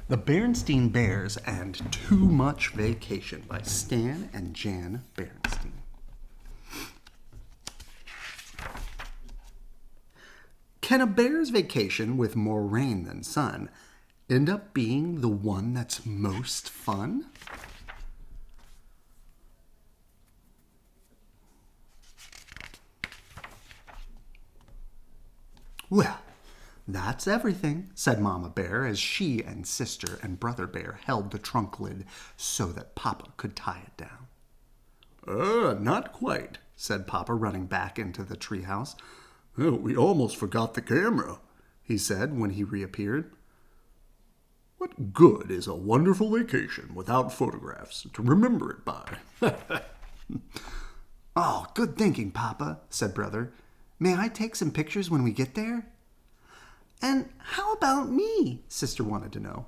The Berenstain Bears and Too Much Vacation by Stan and Jan Berenstien. Can a bear's vacation with more rain than sun end up being the one that's most fun? Well, that's everything, said Mama Bear as she and Sister and Brother Bear held the trunk lid so that Papa could tie it down. Not quite, said Papa, running back into the treehouse. Oh, we almost forgot the camera, he said when he reappeared. What good is a wonderful vacation without photographs to remember it by? Oh, good thinking, Papa, said Brother. May I take some pictures when we get there? And how about me? Sister wanted to know.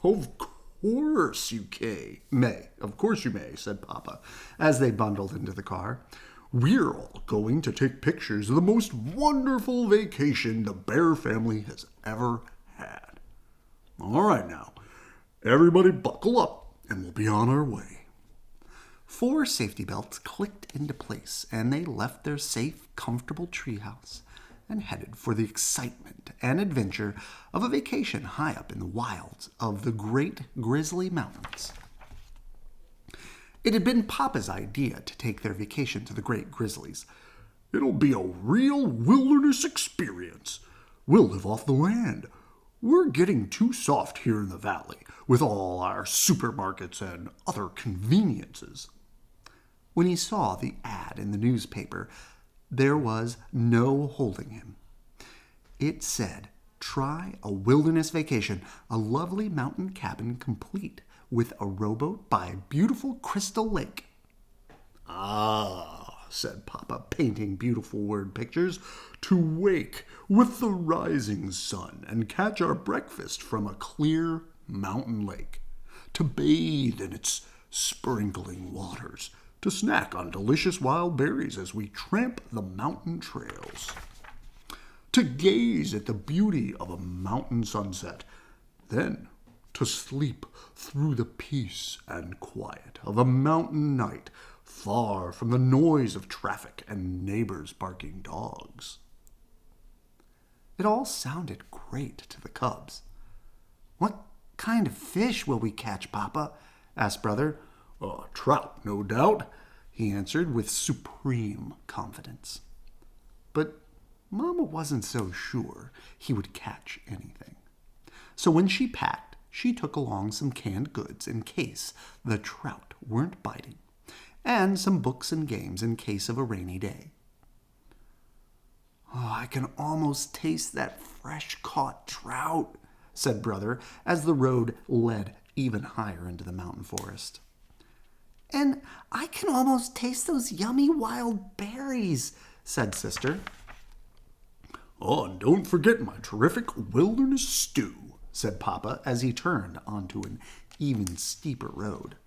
Of course you may. Of course you may, said Papa, as they bundled into the car. We're all going to take pictures of the most wonderful vacation the Bear family has ever had. All right now, everybody buckle up and we'll be on our way. 4 safety belts clicked into place, and they left their safe, comfortable treehouse and headed for the excitement and adventure of a vacation high up in the wilds of the Great Grizzly Mountains. It had been Papa's idea to take their vacation to the Great Grizzlies. It'll be a real wilderness experience. We'll live off the land. We're getting too soft here in the valley with all our supermarkets and other conveniences. When he saw the ad in the newspaper, there was no holding him. It said, "Try a wilderness vacation, a lovely mountain cabin complete with a rowboat by a beautiful crystal lake." Ah, said Papa, painting beautiful word pictures, to wake with the rising sun and catch our breakfast from a clear mountain lake, to bathe in its sprinkling waters, to snack on delicious wild berries as we tramp the mountain trails, to gaze at the beauty of a mountain sunset, then to sleep through the peace and quiet of a mountain night, far from the noise of traffic and neighbors barking dogs. It all sounded great to the cubs. "What kind of fish will we catch, Papa?" asked Brother. "Trout, no doubt," he answered with supreme confidence. But Mama wasn't so sure he would catch anything. So when she packed, she took along some canned goods in case the trout weren't biting, and some books and games in case of a rainy day. "Oh, I can almost taste that fresh-caught trout," said Brother, as the road led even higher into the mountain forest. "And I can almost taste those yummy wild berries," said Sister. "Oh, and don't forget my terrific wilderness stew," said Papa as he turned onto an even steeper road.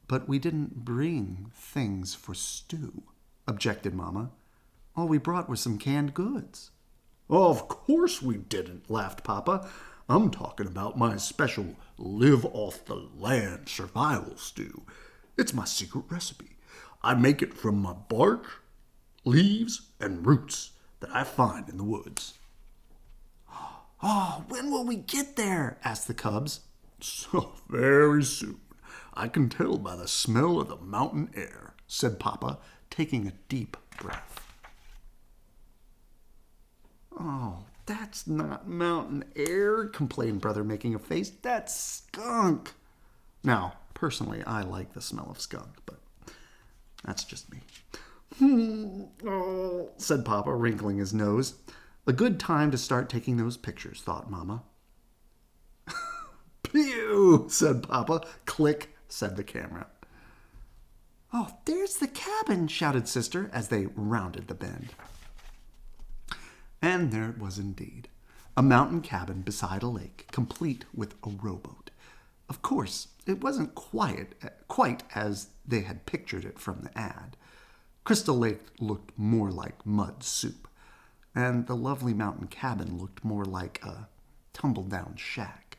"But we didn't bring things for stew," objected Mama. "All we brought were some canned goods." "Of course we didn't," laughed Papa. "I'm talking about my special live-off-the-land survival stew. It's my secret recipe. I make it from my bark, leaves, and roots that I find in the woods." "Oh, when will we get there?" asked the cubs. "So very soon. I can tell by the smell of the mountain air," said Papa, taking a deep breath. "Oh, that's not mountain air," complained Brother, making a face. "That's skunk." Now, personally, I like the smell of skunk, but that's just me. "Oh," said Papa, wrinkling his nose. "A good time to start taking those pictures," thought Mama. "Pew," said Papa. "Click," said the camera. "Oh, there's the cabin," shouted Sister as they rounded the bend. And there it was indeed, a mountain cabin beside a lake, complete with a rowboat. Of course, it wasn't quite as they had pictured it from the ad. Crystal Lake looked more like mud soup, and the lovely mountain cabin looked more like a tumble-down shack.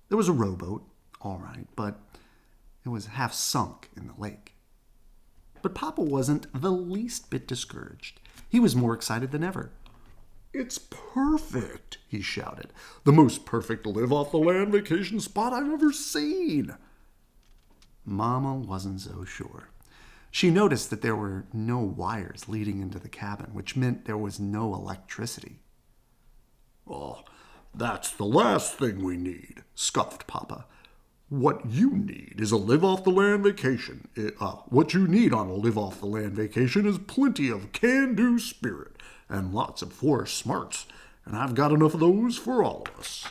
There was a rowboat, all right, but it was half sunk in the lake. But Papa wasn't the least bit discouraged. He was more excited than ever. "It's perfect," he shouted. "The most perfect live-off-the-land vacation spot I've ever seen." Mama wasn't so sure. She noticed that there were no wires leading into the cabin, which meant there was no electricity. "Oh, that's the last thing we need," scoffed Papa. "What you need is a live-off-the-land vacation. What you need on a live-off-the-land vacation is plenty of can-do spirit and lots of forest smarts, and I've got enough of those for all of us."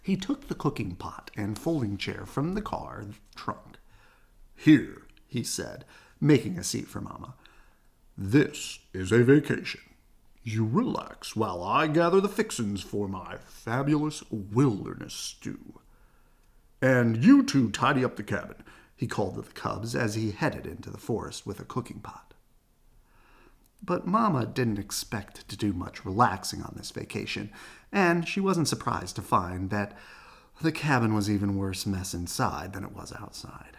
He took the cooking pot and folding chair from the car trunk. "Here," he said, making a seat for Mama. "This is a vacation. You relax while I gather the fixins for my fabulous wilderness stew. And you two tidy up the cabin," he called to the cubs as he headed into the forest with a cooking pot. But Mama didn't expect to do much relaxing on this vacation, and she wasn't surprised to find that the cabin was even worse mess inside than it was outside.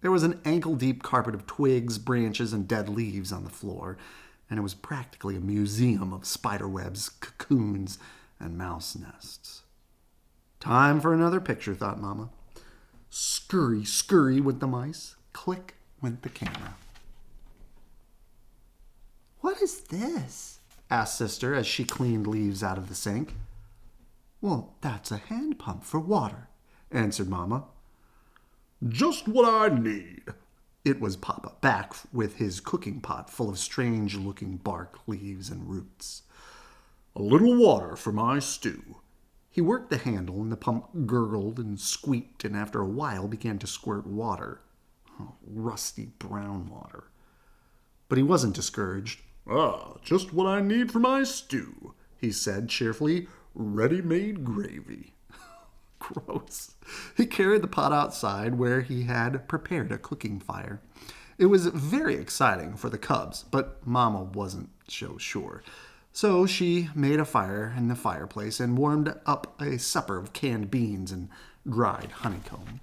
There was an ankle-deep carpet of twigs, branches, and dead leaves on the floor, and it was practically a museum of spider webs, cocoons, and mouse nests. Time for another picture, thought Mama. Scurry, scurry went the mice. Click went the camera. "What is this?" asked Sister as she cleaned leaves out of the sink. "Well, that's a hand pump for water," answered Mama. "Just what I need." It was Papa, back with his cooking pot full of strange-looking bark, leaves, and roots. "A little water for my stew." He worked the handle, and the pump gurgled and squeaked, and after a while began to squirt water. Rusty brown water. But he wasn't discouraged. "Just what I need for my stew," he said cheerfully. "Ready-made gravy." Gross. He carried the pot outside where he had prepared a cooking fire. It was very exciting for the cubs, but Mama wasn't so sure. So she made a fire in the fireplace and warmed up a supper of canned beans and dried honeycomb.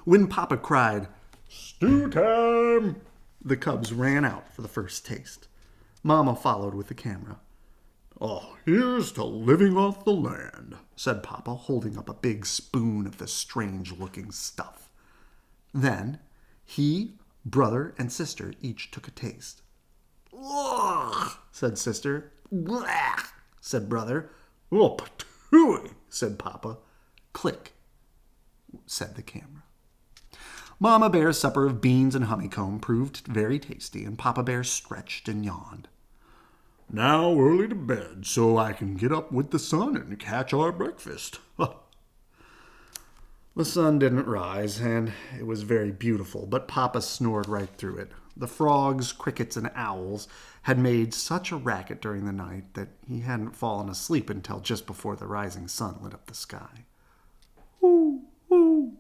When Papa cried, "Stew time!" the cubs ran out for the first taste. Mama followed with the camera. "Here's to living off the land," said Papa, holding up a big spoon of the strange-looking stuff. Then he, brother, and sister each took a taste. "Ugh," said Sister. "Blech," said Brother. "Oh, patooey," said Papa. "Click," said the camera. Mama Bear's supper of beans and honeycomb proved very tasty, and Papa Bear stretched and yawned. "Now early to bed so I can get up with the sun and catch our breakfast." The sun didn't rise, and it was very beautiful, but Papa snored right through it. The frogs, crickets, and owls had made such a racket during the night that he hadn't fallen asleep until just before the rising sun lit up the sky. "Whoo, whoo,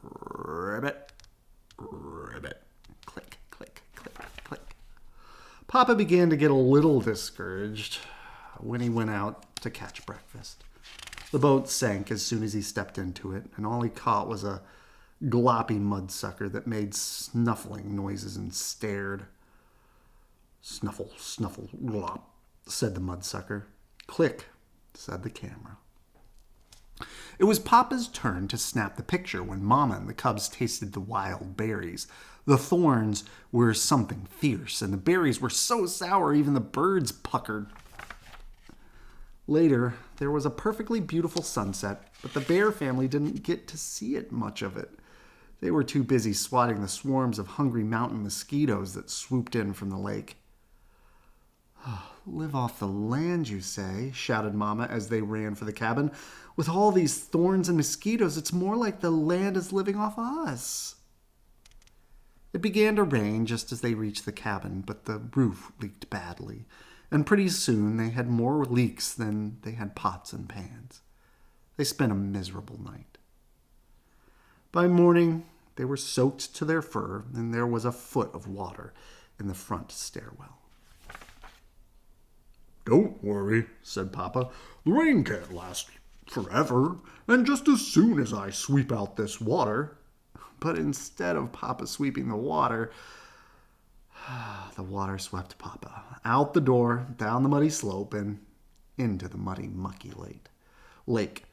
ribbit, ribbit, click, click, click, click." Papa began to get a little discouraged when he went out to catch breakfast. The boat sank as soon as he stepped into it, and all he caught was a gloppy mudsucker that made snuffling noises and stared. "Snuffle, snuffle, glop," said the mudsucker. "Click," said the camera. It was Papa's turn to snap the picture when Mama and the cubs tasted the wild berries. The thorns were something fierce, and the berries were so sour even the birds puckered. Later, there was a perfectly beautiful sunset, but the bear family didn't get to see it much of it. They were too busy swatting the swarms of hungry mountain mosquitoes that swooped in from the lake. "Live off the land, you say?" shouted Mama as they ran for the cabin. "With all these thorns and mosquitoes, it's more like the land is living off us." It began to rain just as they reached the cabin, but the roof leaked badly, and pretty soon they had more leaks than they had pots and pans. They spent a miserable night. By morning, they were soaked to their fur, and there was a foot of water in the front stairwell. "Don't worry," said Papa. "The rain can't last forever, and just as soon as I sweep out this water—" But instead of Papa sweeping the water swept Papa out the door, down the muddy slope, and into the muddy, mucky lake.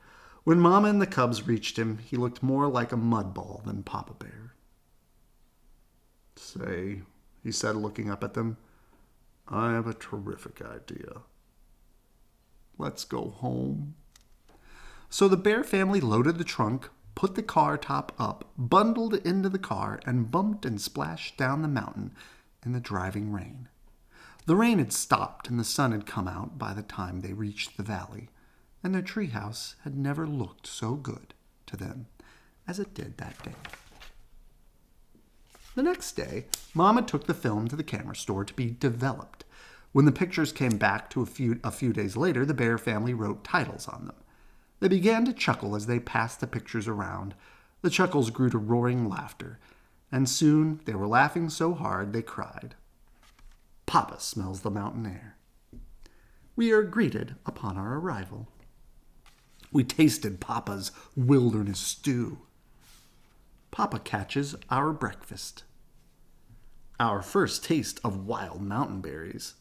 When Mama and the cubs reached him, he looked more like a mud ball than Papa Bear. "Say," he said, looking up at them, "I have a terrific idea. Let's go home." So the Bear family loaded the trunk, put the car top up, bundled into the car, and bumped and splashed down the mountain in the driving rain. The rain had stopped and the sun had come out by the time they reached the valley, and their treehouse had never looked so good to them as it did that day. The next day, Mama took the film to the camera store to be developed. When the pictures came back a few days later, the Bear family wrote titles on them. They began to chuckle as they passed the pictures around. The chuckles grew to roaring laughter, and soon they were laughing so hard they cried. Papa smells the mountain air. We are greeted upon our arrival. We tasted Papa's wilderness stew. Papa catches our breakfast. Our first taste of wild mountain berries.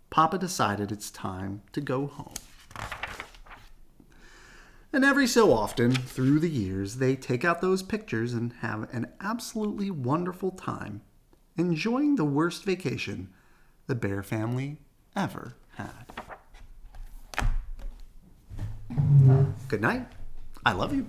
Papa decided it's time to go home. And every so often, through the years, they take out those pictures and have an absolutely wonderful time enjoying the worst vacation the Bear family ever had. Good night. I love you.